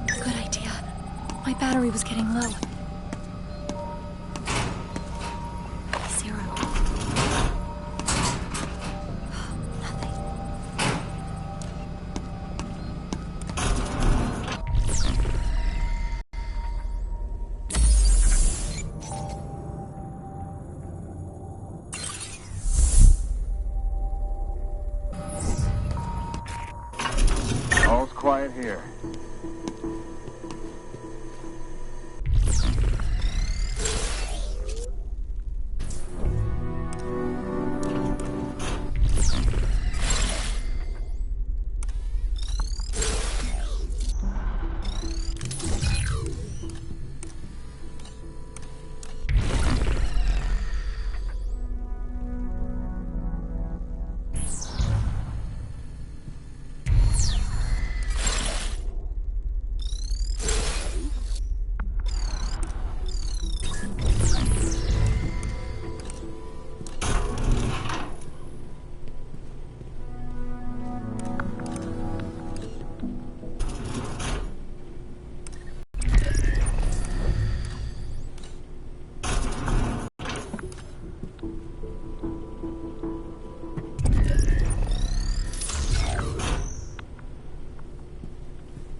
Good idea. My battery was getting low. Zero. Nothing. All's quiet here.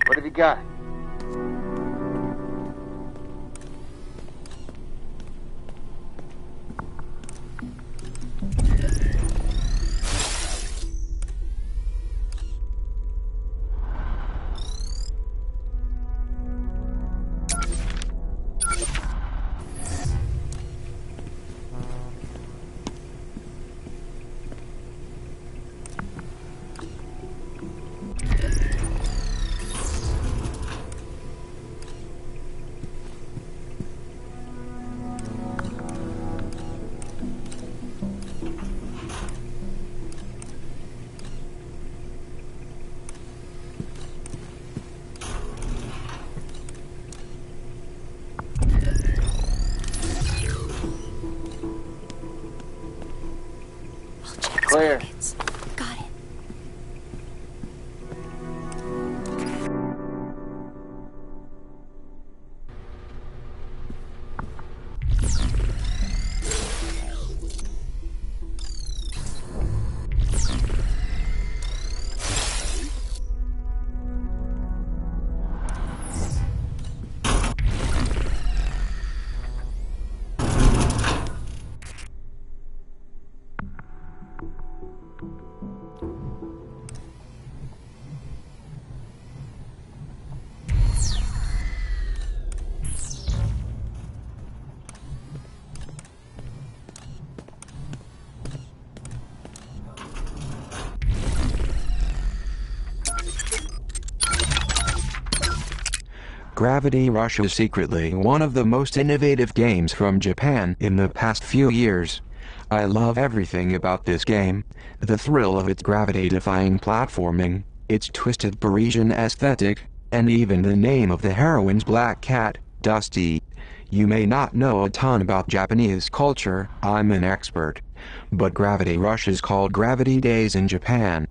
What have you got? Clear. Got it. Gravity Rush is secretly one of the most innovative games from Japan in the past few years. I love everything about this game, the thrill of its gravity-defying platforming, its twisted Parisian aesthetic, and even the name of the heroine's black cat, Dusty. You may not know a ton about Japanese culture, I'm an expert. But Gravity Rush is called Gravity Days in Japan.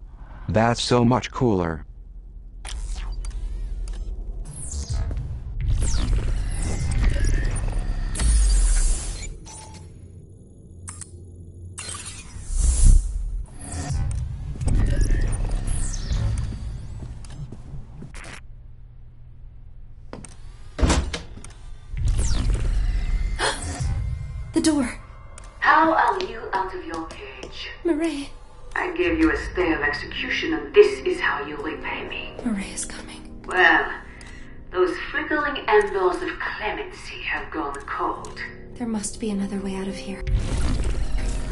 That's so much cooler. The door. How are you out of your cage? Murray. I gave you a stay of execution, and this is how you repay me. Murray is coming. Well, those flickering embers of clemency have gone cold. There must be another way out of here.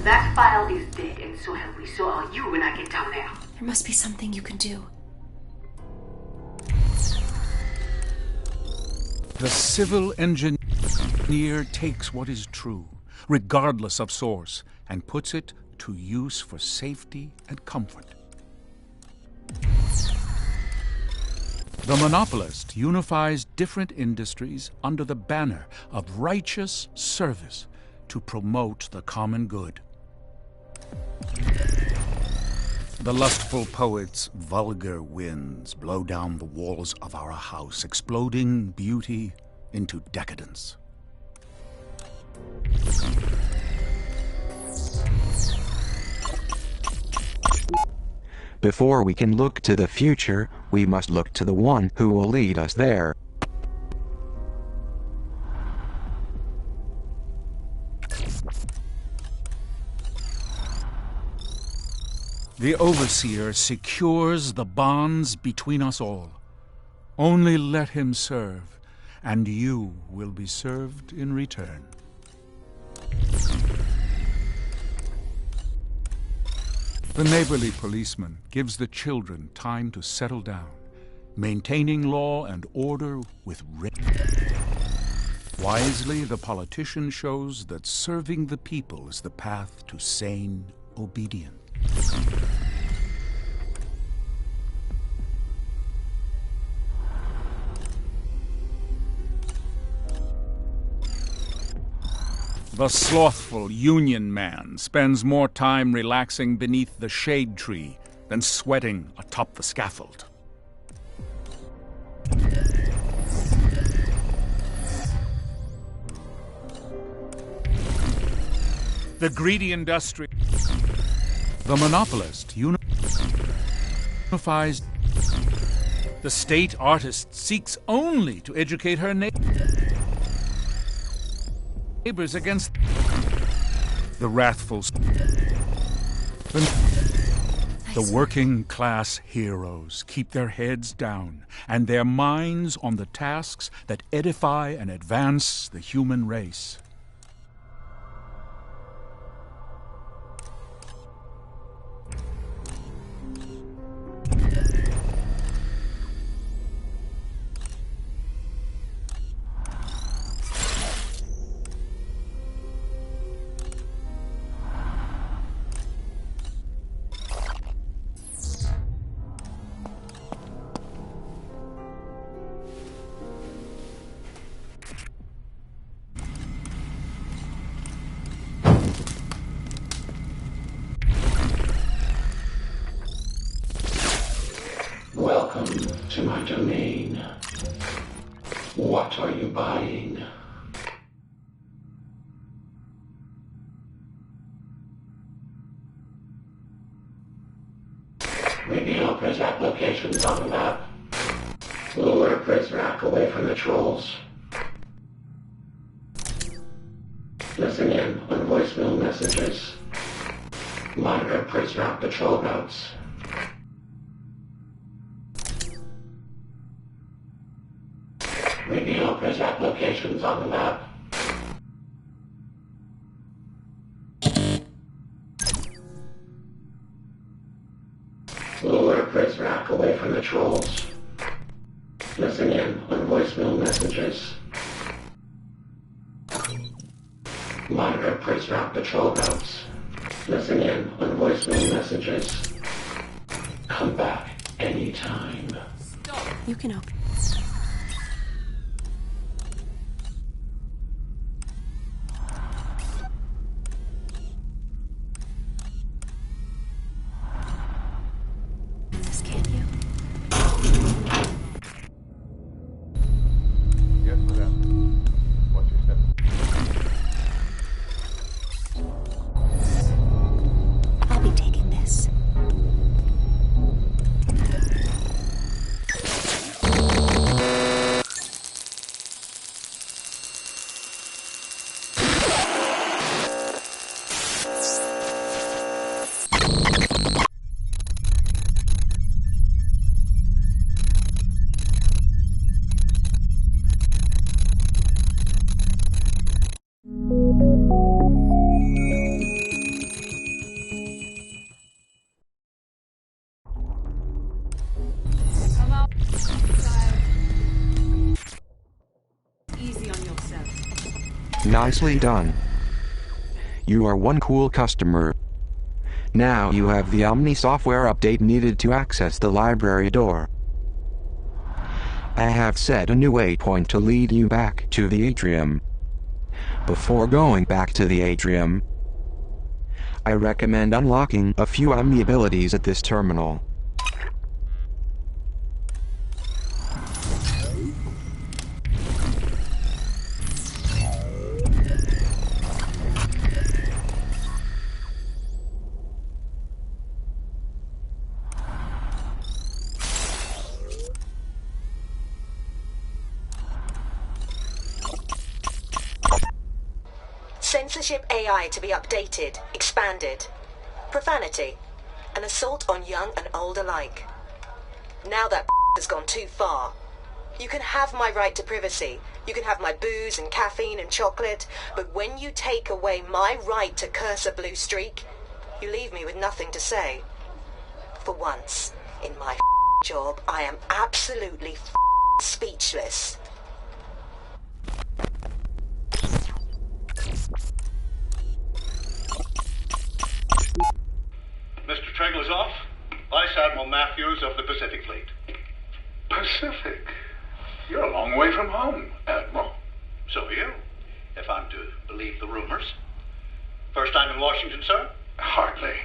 That file is dead, and so have we. So are you when I get down there. There must be something you can do. The civil engineer takes what is true, regardless of source, and puts it to use for safety and comfort. The monopolist unifies different industries under the banner of righteous service to promote the common good. The lustful poet's vulgar winds blow down the walls of our house, exploding beauty into decadence. Before we can look to the future, we must look to the one who will lead us there. The overseer secures the bonds between us all. Only let him serve, and you will be served in return. The neighborly policeman gives the children time to settle down, maintaining law and order with Wisely, the politician shows that serving the people is the path to sane obedience. The slothful union man spends more time relaxing beneath the shade tree than sweating atop the scaffold. The greedy industry. The monopolist unifies. The state artist seeks only to educate her neighbors against the wrathful. The working class heroes keep their heads down and their minds on the tasks that edify and advance the human race. Welcome to my domain. What are you buying? Reveal prison locations on the map. Lure Prizrak away from the trolls. Listen in on voicemail messages. Monitor Prizrak patrol routes. Reveal Prizrak locations on the map. Lure Prizrak away from the trolls. Listen in on voicemail messages. Monitor Prizrak patrol routes. Listen in on voicemail messages. Come back anytime. You can open. This, can't you? Yes, madam. What's your step? I'll be taking this. Nicely done. You are one cool customer. Now you have the Omni software update needed to access the library door. I have set a new waypoint to lead you back to the atrium. Before going back to the atrium, I recommend unlocking a few enemy abilities at this terminal. Censorship AI to be updated, expanded. Profanity. An assault on young and old alike. Now that has gone too far. You can have my right to privacy. You can have my booze and caffeine and chocolate. But when you take away my right to curse a blue streak, you leave me with nothing to say. For once, in my job, I am absolutely speechless. Mr. Treglazov, Vice Admiral Matthews of the Pacific Fleet. Pacific? You're a long way from home, Admiral. So are you, if I'm to believe the rumors. First time in Washington, sir? Hardly.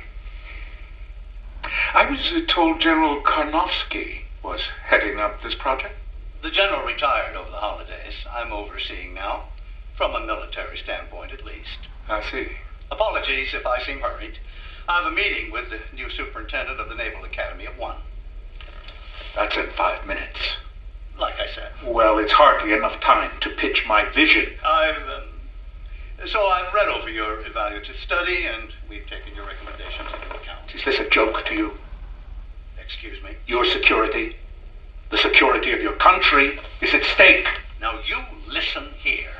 I was told General Karnofsky was heading up this project. The general retired over the holidays. I'm overseeing now, from a military standpoint at least. I see. Apologies if I seem hurried. I have a meeting with the new superintendent of the Naval Academy at 1. That's in 5 minutes. Like I said. Well, it's hardly enough time to pitch my vision. So I've read over your evaluative study, and we've taken your recommendations into account. Is this a joke to you? Excuse me? Your security, the security of your country, is at stake. Now you listen here.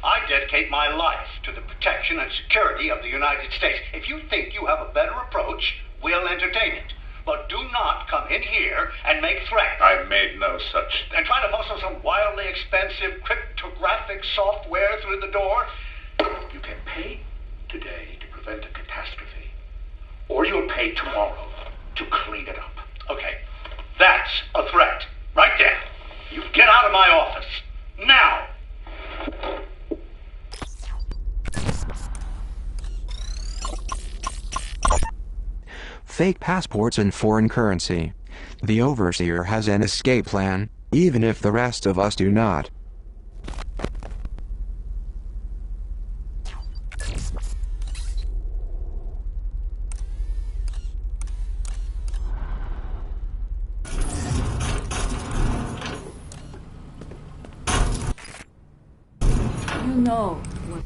I dedicate my life to the protection and security of the United States. If you think you have a better approach, we'll entertain it. But do not come in here and make threats. I made no such thing. And try to muscle some wildly expensive cryptographic software through the door. You can pay today to prevent a catastrophe. Or you'll pay tomorrow to clean it up. Okay, that's a threat. Right there. You get out of my office. Now! Fake passports and foreign currency. The Overseer has an escape plan, even if the rest of us do not. You know what...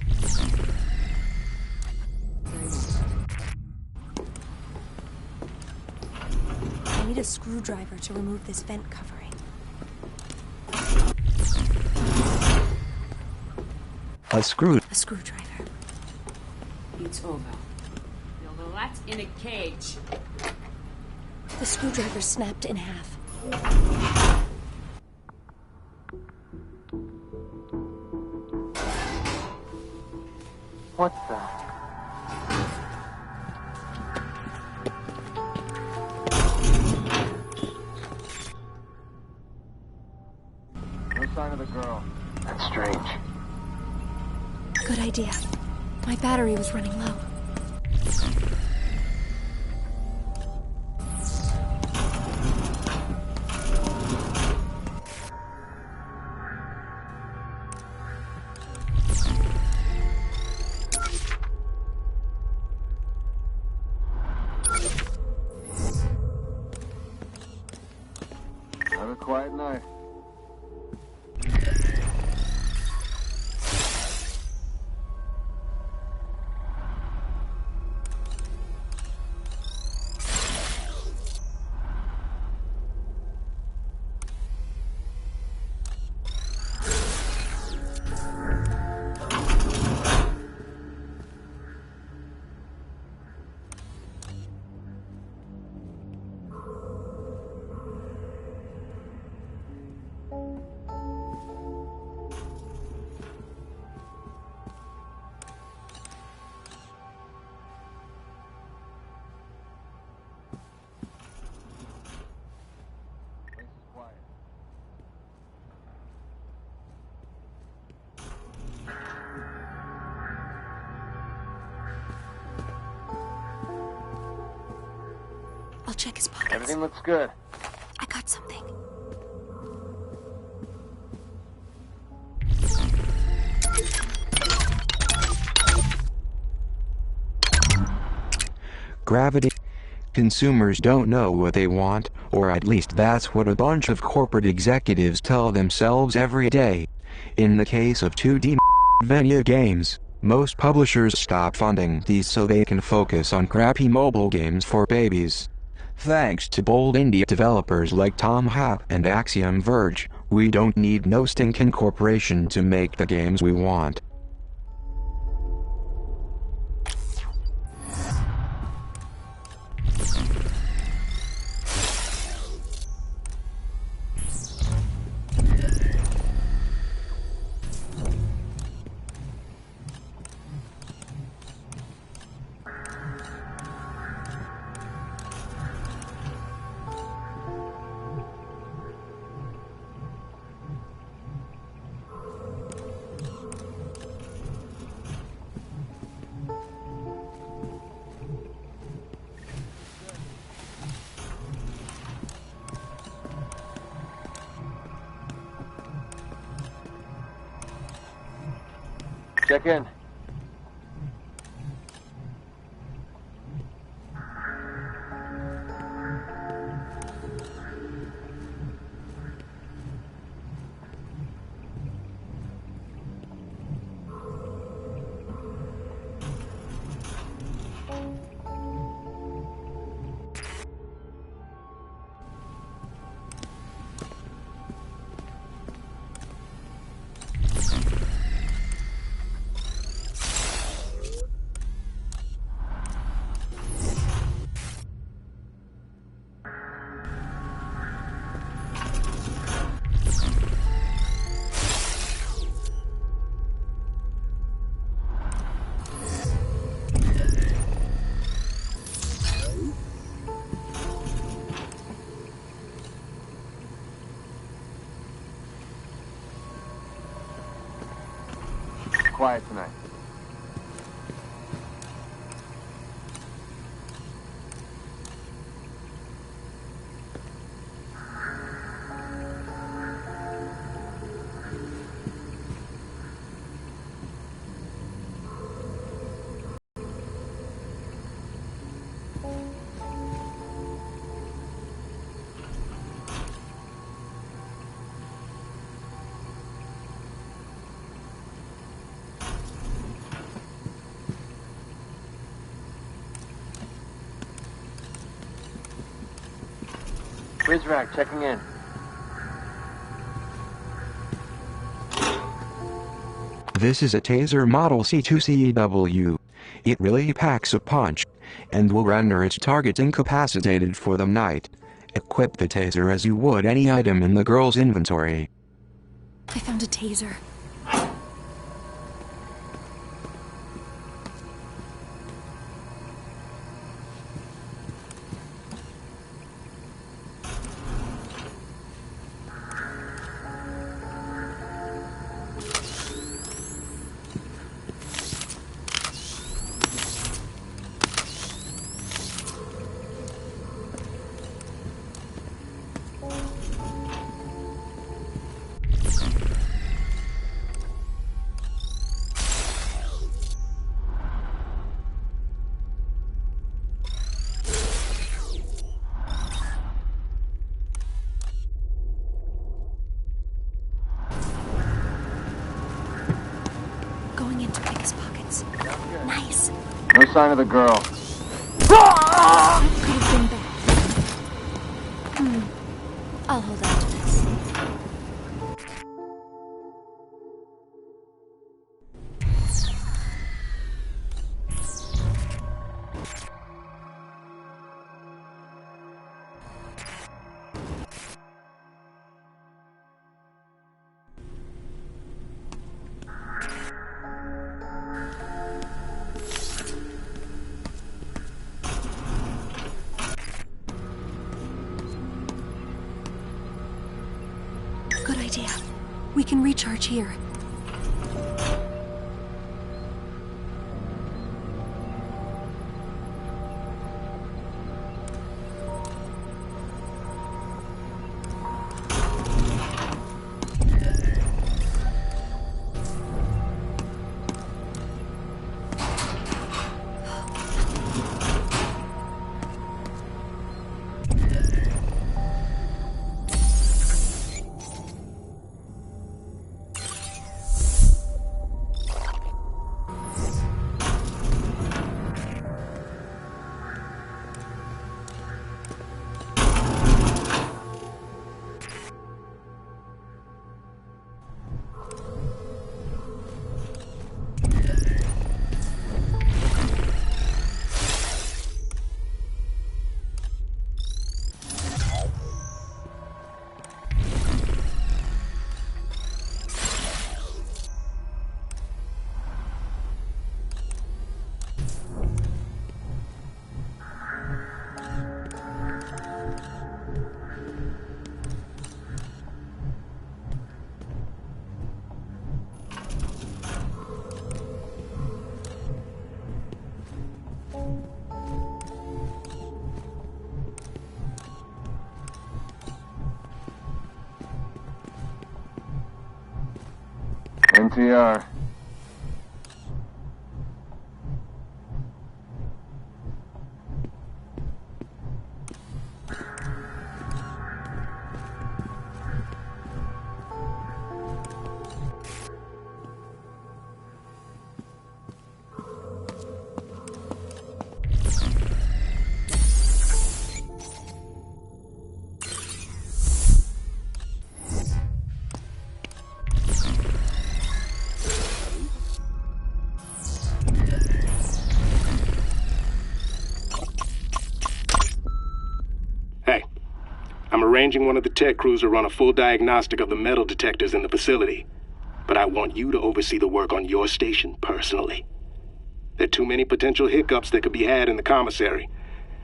I need a screwdriver to remove this vent covering. A screwdriver. It's over. Build a rat in a cage. The screwdriver snapped in half. What the? No sign of the girl. That's strange. Good idea. My battery was running low. Have a quiet night. check his pockets. Everything looks good. I got something. Gravity. Consumers don't know what they want, or at least that's what a bunch of corporate executives tell themselves every day. In the case of 2D video games, most publishers stop funding these so they can focus on crappy mobile games for babies. Thanks to bold indie developers like Tom Happ and Axiom Verge, we don't need no stinking corporation to make the games we want. Check in. Quiet tonight. Bridge rack, checking in. This is a Taser Model C2CW. It really packs a punch, and will render its target incapacitated for the night. Equip the Taser as you would any item in the girl's inventory. I found a taser. Going in to pick his pockets. Nice. No sign of the girl. That could have been bad. I'll hold on to this. Good idea. We can recharge here. NTR. I'm arranging one of the tech crews to run a full diagnostic of the metal detectors in the facility. But I want you to oversee the work on your station personally. There are too many potential hiccups that could be had in the commissary.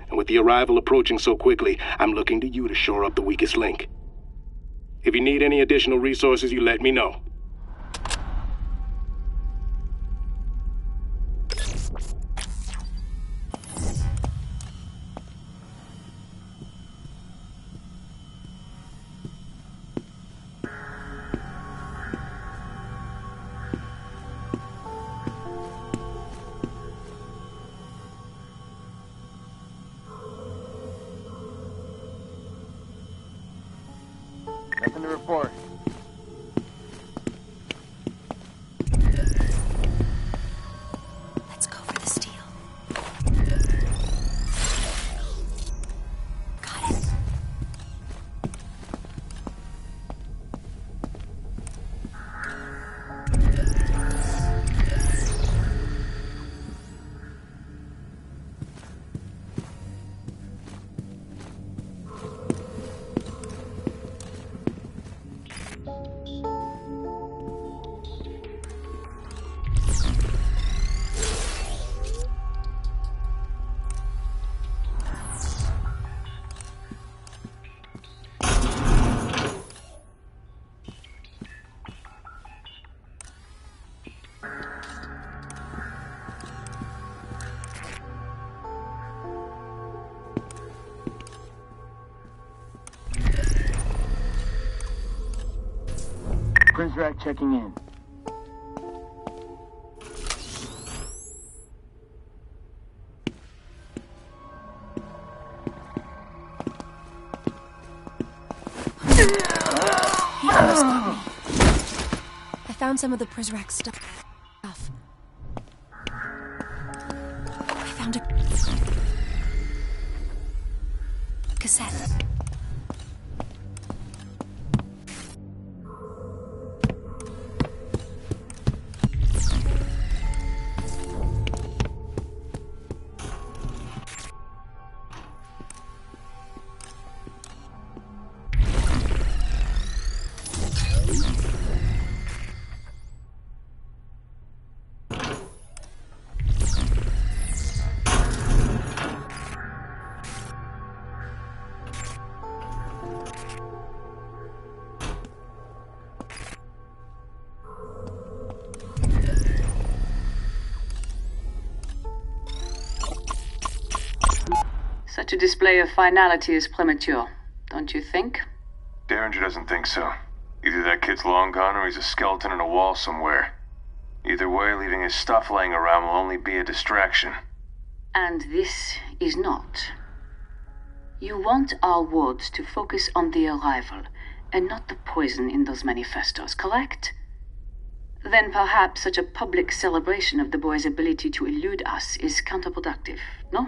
And with the arrival approaching so quickly, I'm looking to you to shore up the weakest link. If you need any additional resources, you let me know. Nothing to report. Let's go for the steel. Got it. Prizrak checking in. He almost got me. I found some of the Prizrak stuff. I found a cassette. Such a display of finality is premature, don't you think? Derringer doesn't think so. Either that kid's long gone or he's a skeleton in a wall somewhere. Either way, leaving his stuff laying around will only be a distraction. And this is not. You want our wards to focus on the arrival and not the poison in those manifestos, correct? Then perhaps such a public celebration of the boy's ability to elude us is counterproductive, no?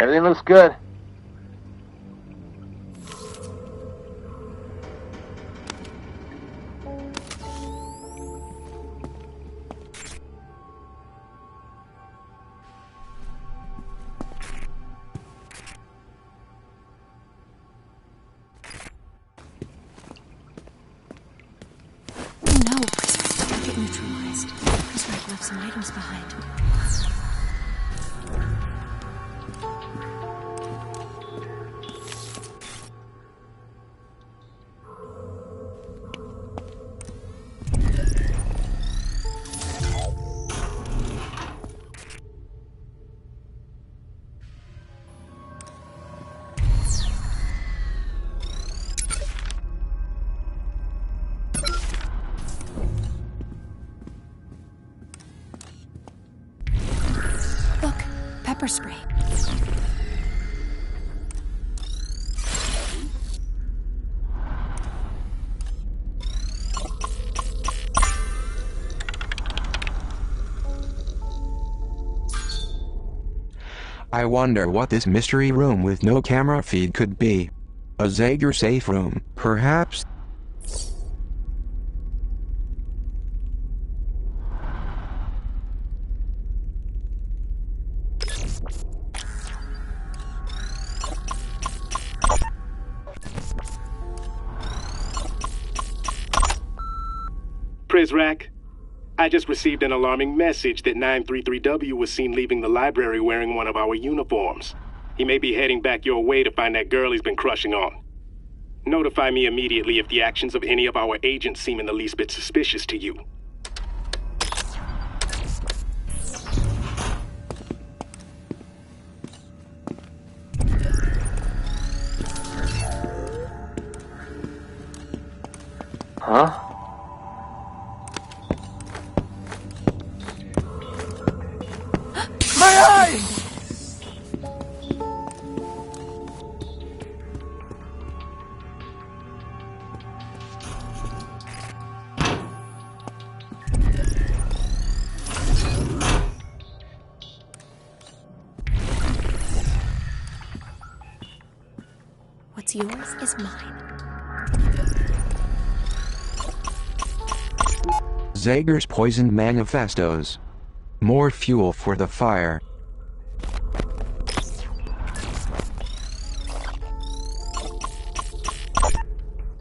Everything looks good. No, don't get neutralized. Chris Wright left some items behind. Pepper spray. I wonder what this mystery room with no camera feed could be. A Zager safe room, perhaps? Prizrak, I just received an alarming message that 933W was seen leaving the library wearing one of our uniforms. He may be heading back your way to find that girl he's been crushing on. Notify me immediately if the actions of any of our agents seem in the least bit suspicious to you. Huh? My eyes! What's yours is mine. Zager's poisoned manifestos. More fuel for the fire.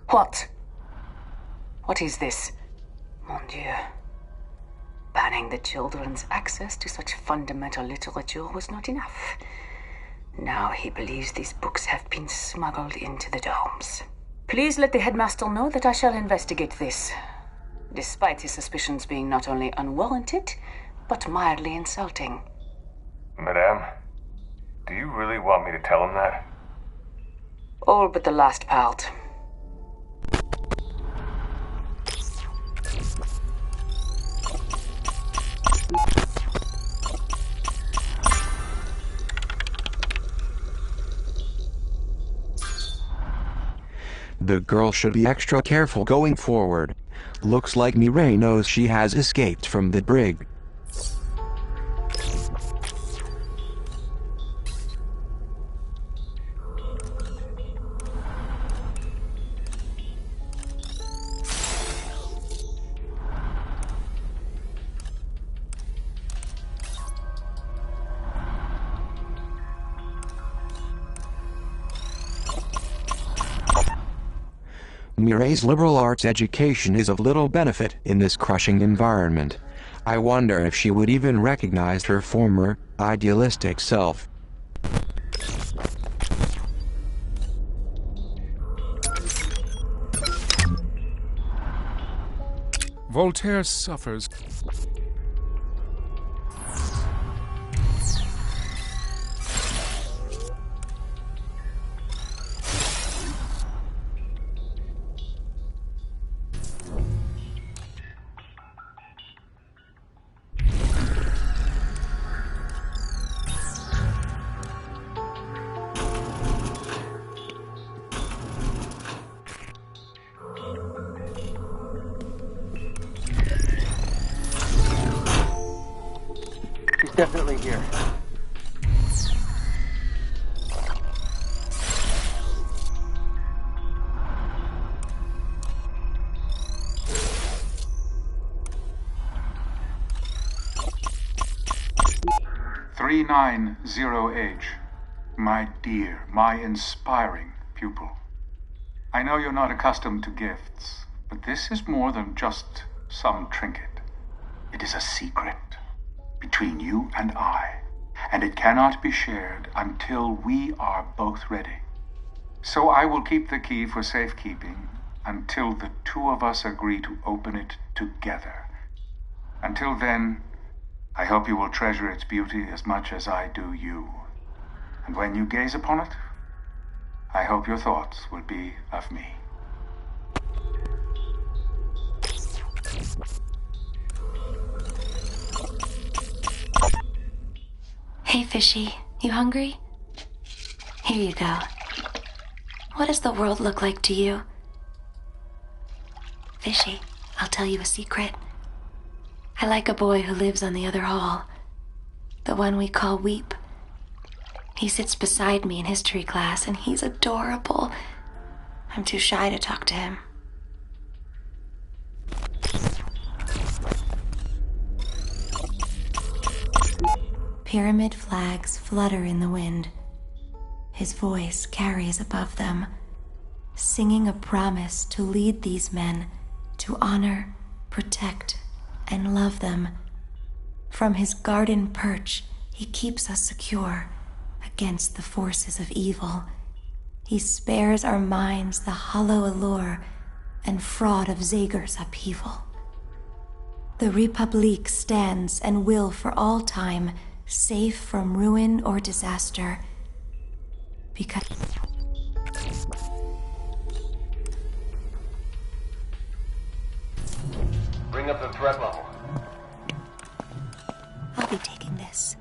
What? What is this? Mon Dieu. Banning the children's access to such fundamental literature was not enough. Now he believes these books have been smuggled into the domes. Please let the headmaster know that I shall investigate this, despite his suspicions being not only unwarranted, but mildly insulting. Madame, do you really want me to tell him that? All but the last part. The girl should be extra careful going forward. Looks like Mireille knows she has escaped from the brig. Mireille's liberal arts education is of little benefit in this crushing environment. I wonder if she would even recognize her former, idealistic self. Voltaire suffers. Definitely here. 390H, my dear, my inspiring pupil. I know you're not accustomed to gifts, but this is more than just some trinket. It is a secret between you and I, and it cannot be shared until we are both ready. So I will keep the key for safekeeping until the two of us agree to open it together. Until then, I hope you will treasure its beauty as much as I do you. And when you gaze upon it, I hope your thoughts will be of me. Hey, Fishy, you hungry? Here you go. What does the world look like to you? Fishy, I'll tell you a secret. I like a boy who lives on the other hall. The one we call Weep. He sits beside me in history class, and he's adorable. I'm too shy to talk to him. Pyramid flags flutter in the wind. His voice carries above them, singing a promise to lead these men to honor, protect, and love them. From his garden perch, he keeps us secure against the forces of evil. He spares our minds the hollow allure and fraud of Zager's upheaval. The Repubilque stands and will for all time, safe from ruin or disaster, because Bring up the threat level. I'll be taking this.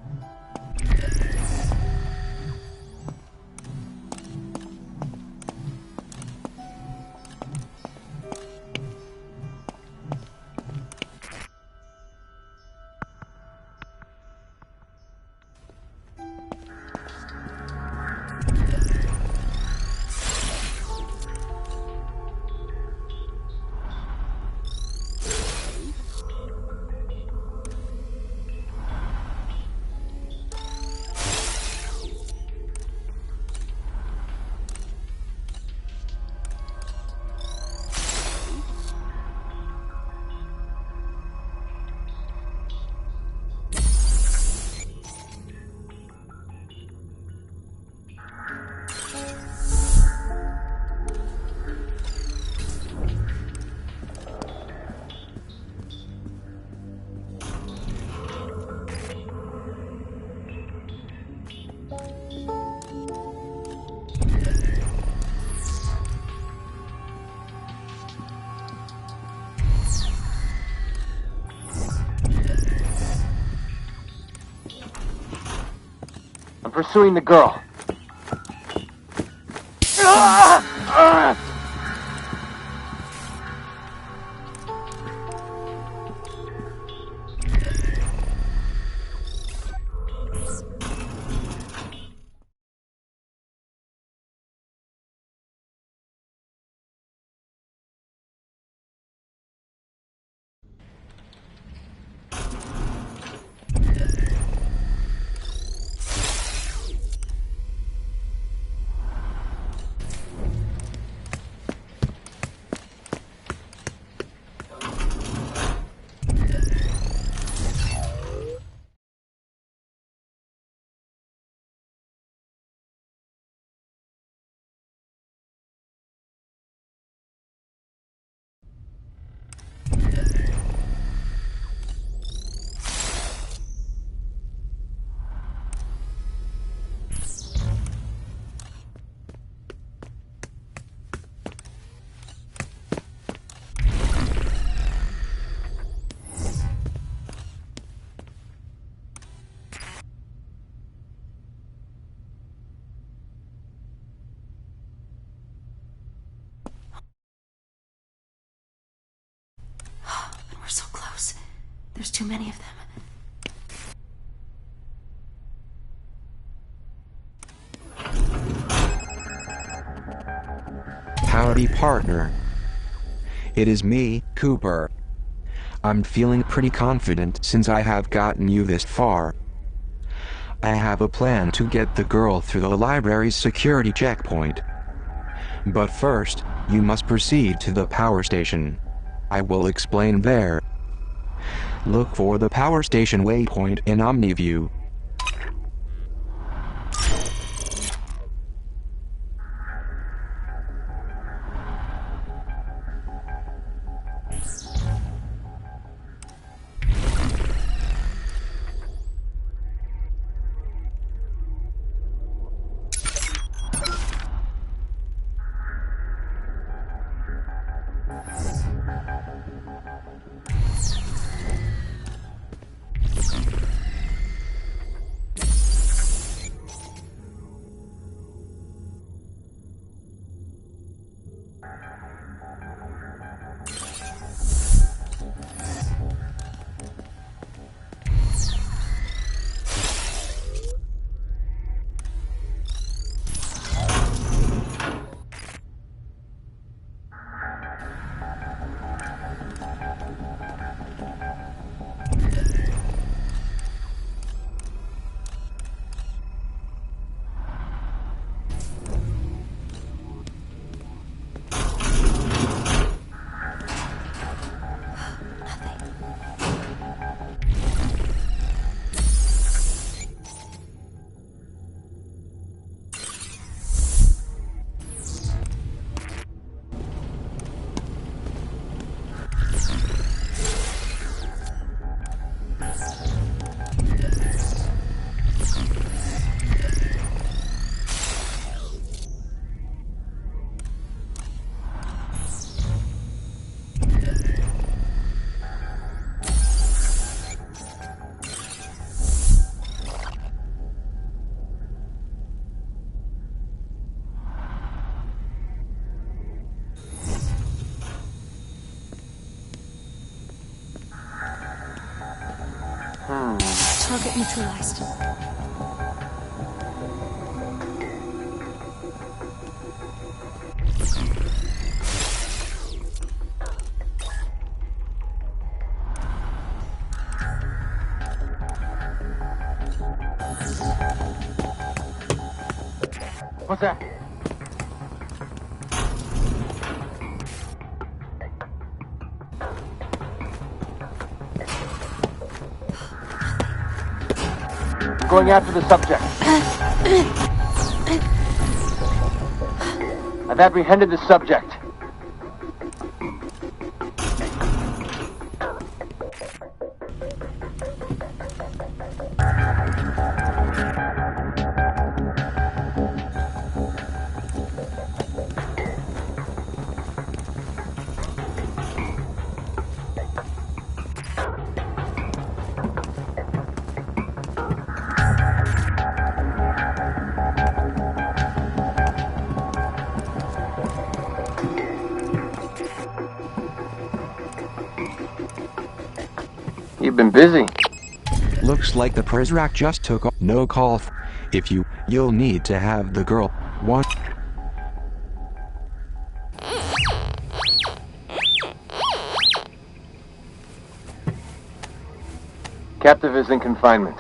I'm pursuing the girl. We're so close. There's too many of them. Howdy, partner. It is me, Cooper. I'm feeling pretty confident since I have gotten you this far. I have a plan to get the girl through the library's security checkpoint. But first, you must proceed to the power station. I will explain there. Look for the power station waypoint in OmniView. Target neutralized. What's that? Going after the subject. I've apprehended the subject. You've been busy. Looks like the Prizrak just took off. No call. You'll need to have the girl. One. Captive is in confinement.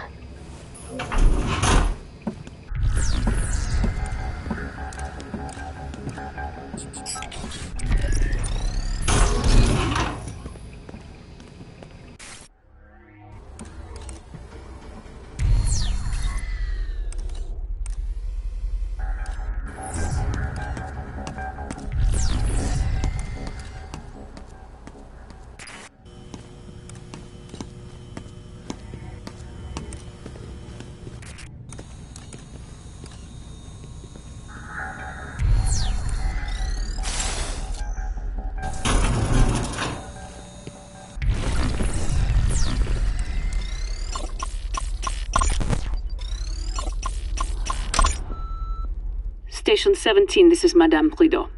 Station 17, this is Madame Prideaux.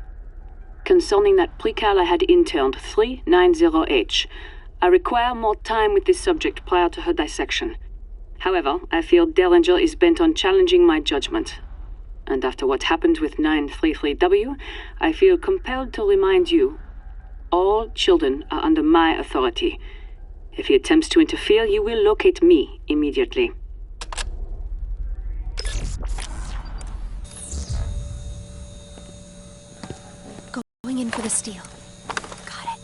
Concerning that precal I had interned, 390H, I require more time with this subject prior to her dissection. However, I feel Derringer is bent on challenging my judgment. And after what happened with 933W, I feel compelled to remind you, all children are under my authority. If he attempts to interfere, you will locate me immediately. Going in for the steal. Got it.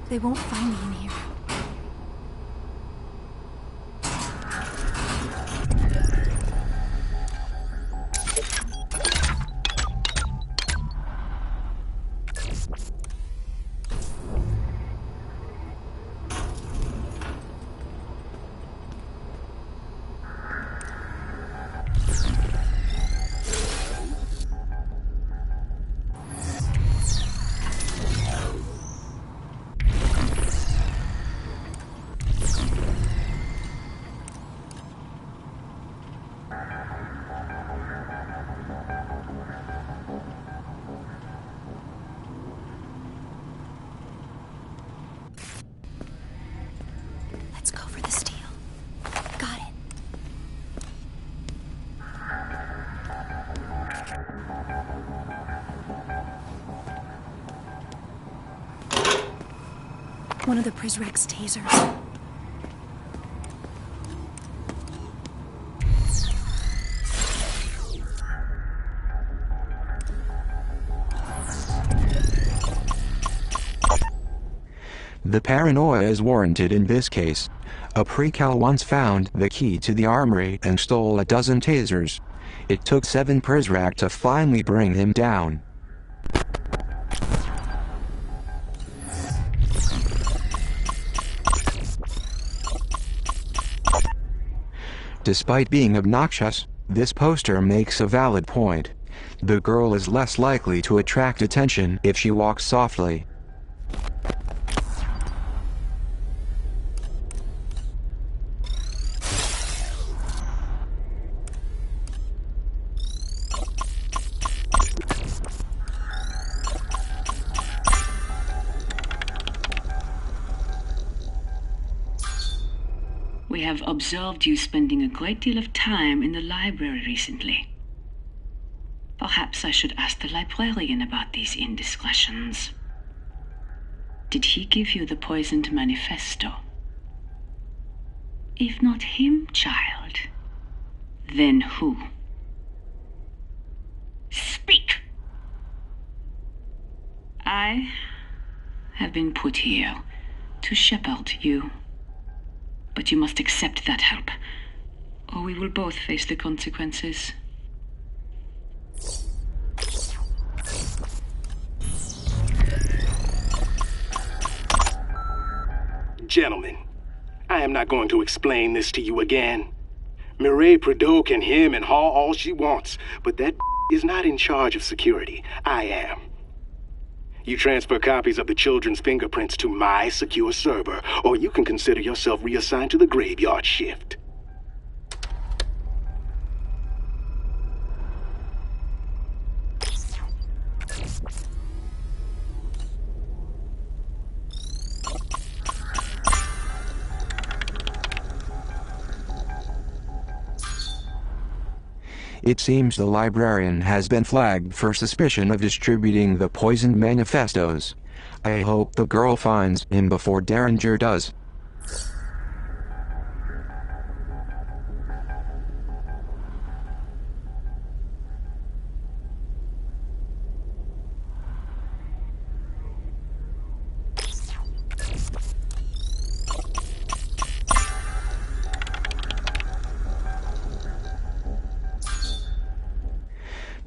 They won't find me in here. Let's go for the steal. Got it. One of the Prizrek's tasers. The paranoia is warranted in this case. A precal once found the key to the armory and stole a dozen tasers. It took 7 Prizrek to finally bring him down. Despite being obnoxious, this poster makes a valid point. The girl is less likely to attract attention if she walks softly. We have observed you spending a great deal of time in the library recently. Perhaps I should ask the librarian about these indiscretions. Did he give you the poisoned manifesto? If not him, child, then who? Speak! I have been put here to shepherd you. But you must accept that help, or we will both face the consequences. Gentlemen, I am not going to explain this to you again. Mireille Prideaux can hem and haw all she wants, but that is not in charge of security. I am. You transfer copies of the children's fingerprints to my secure server, or you can consider yourself reassigned to the graveyard shift. It seems the librarian has been flagged for suspicion of distributing the poisoned manifestos. I hope the girl finds him before Derringer does.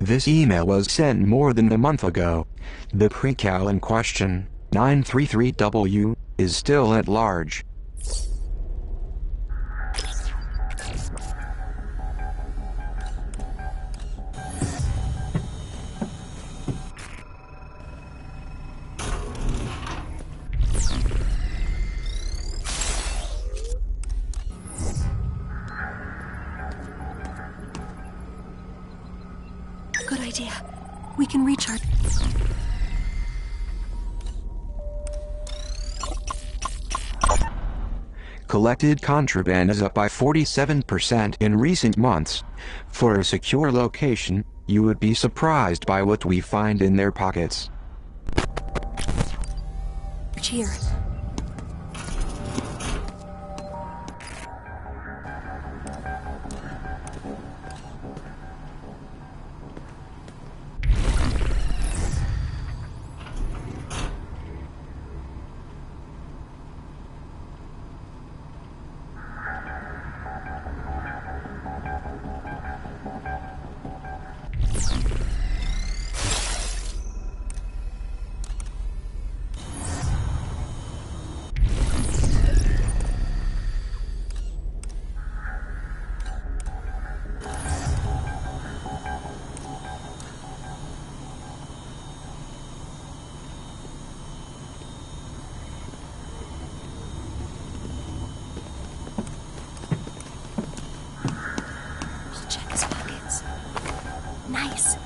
This email was sent more than a month ago. The precal in question, 933W, is still at large. Good idea. We can reach our... Collected contraband is up by 47% in recent months. For a secure location, you would be surprised by what we find in their pockets. Here. Nice.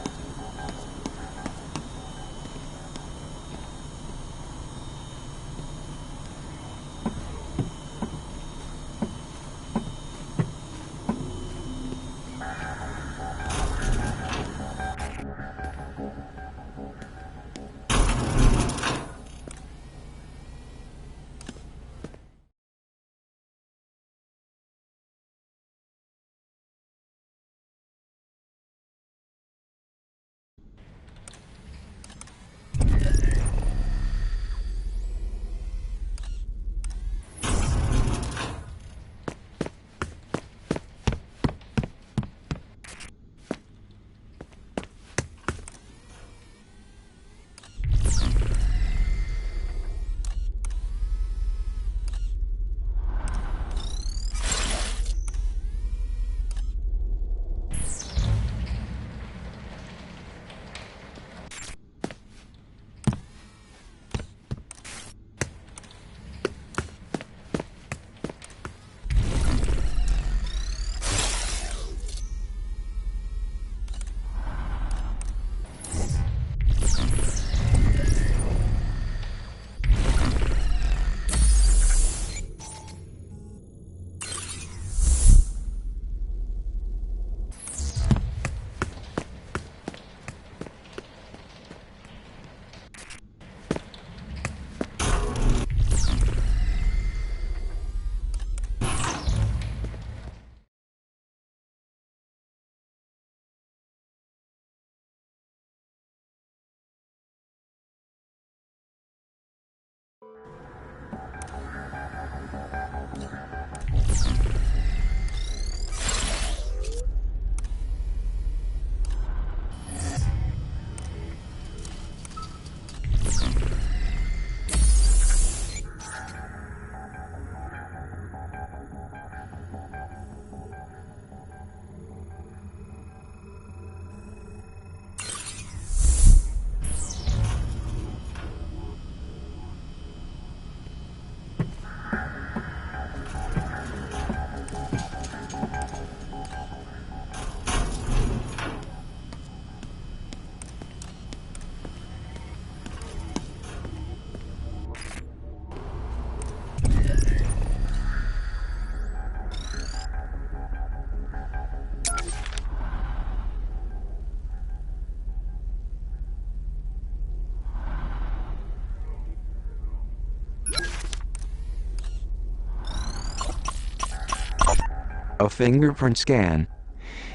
A fingerprint scan.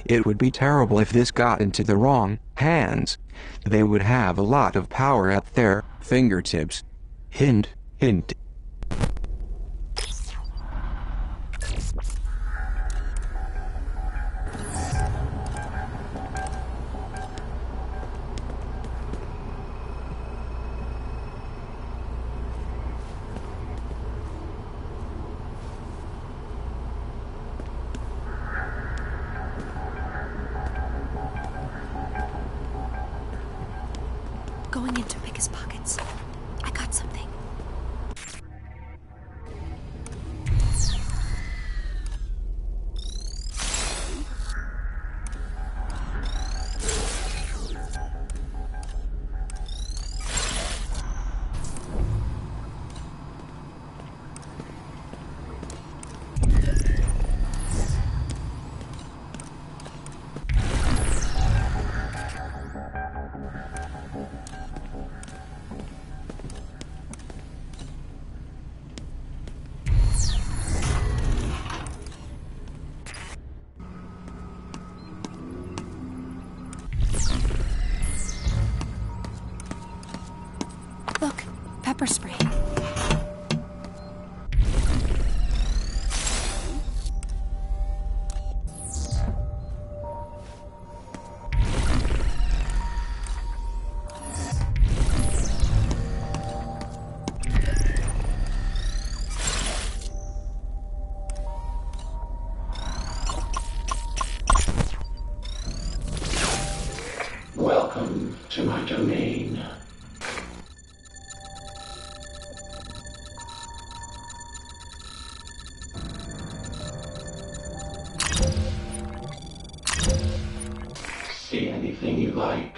It would be terrible if this got into the wrong hands. They would have a lot of power at their fingertips. Hint, hint. Going in to pick his pockets. I got something. Look, pepper spray. Welcome to my domain. See anything you like.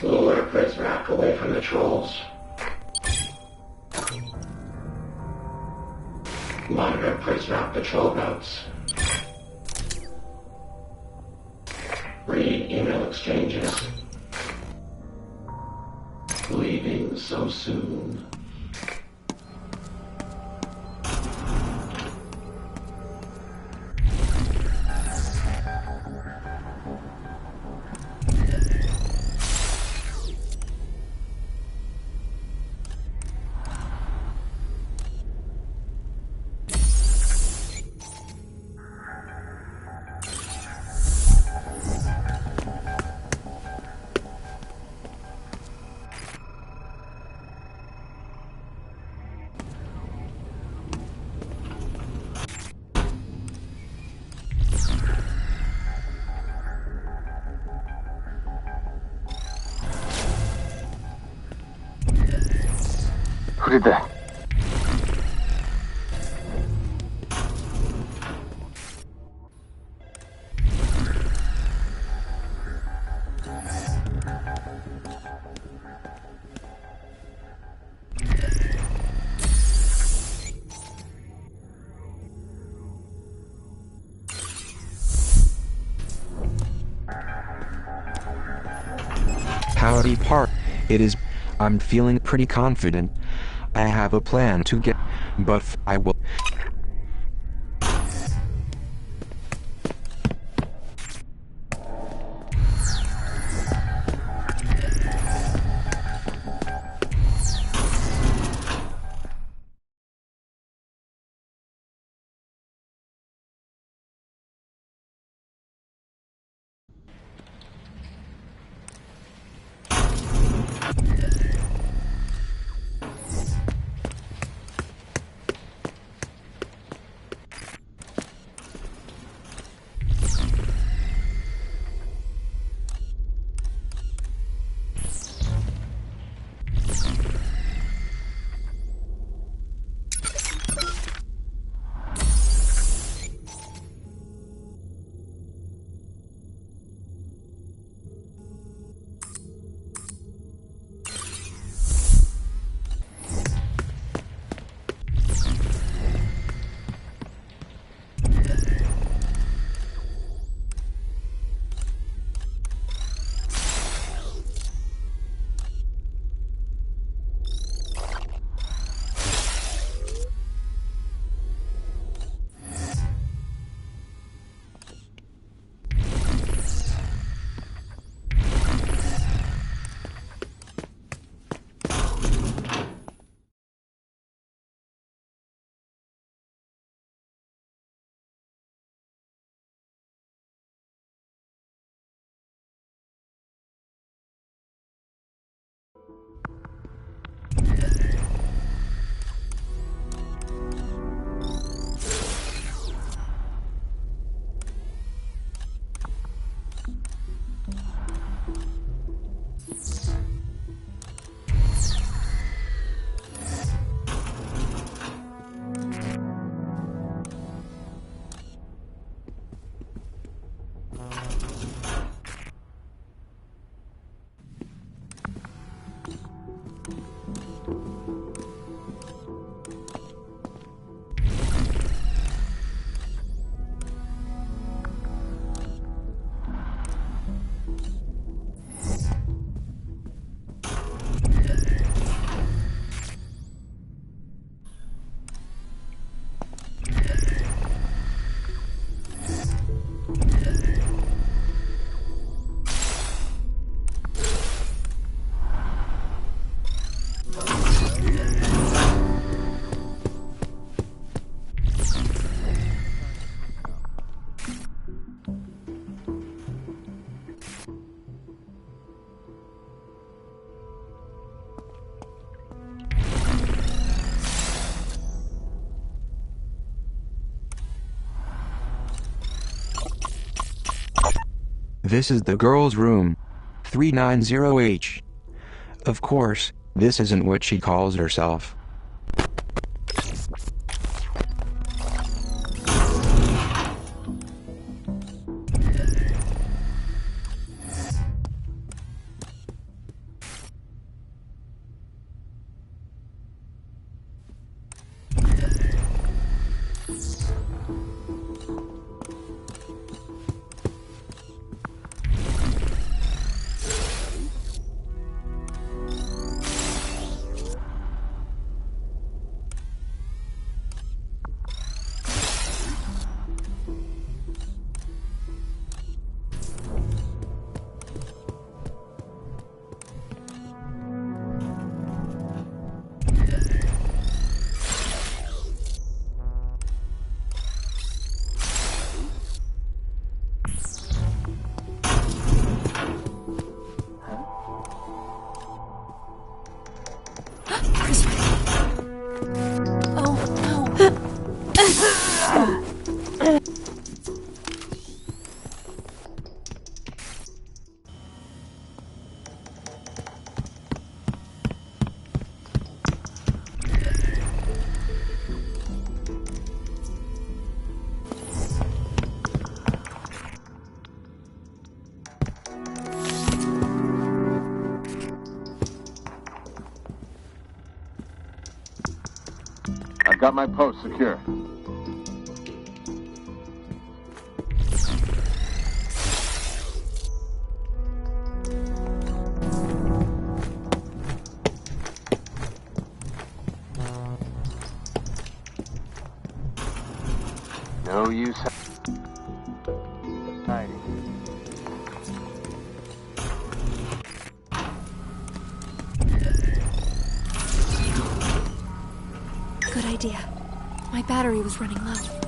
Lure Prizrak away from the trolls. Monitor Prizrak patrol routes. Read email exchanges. Leaving so soon. Who did that? Howdy Park. It is. I'm feeling pretty confident. I have a plan to get, but I will. This is the girl's room. 390H. Of course, this isn't what she calls herself. I've got my post secure. No use hiding. Good idea. My battery was running low.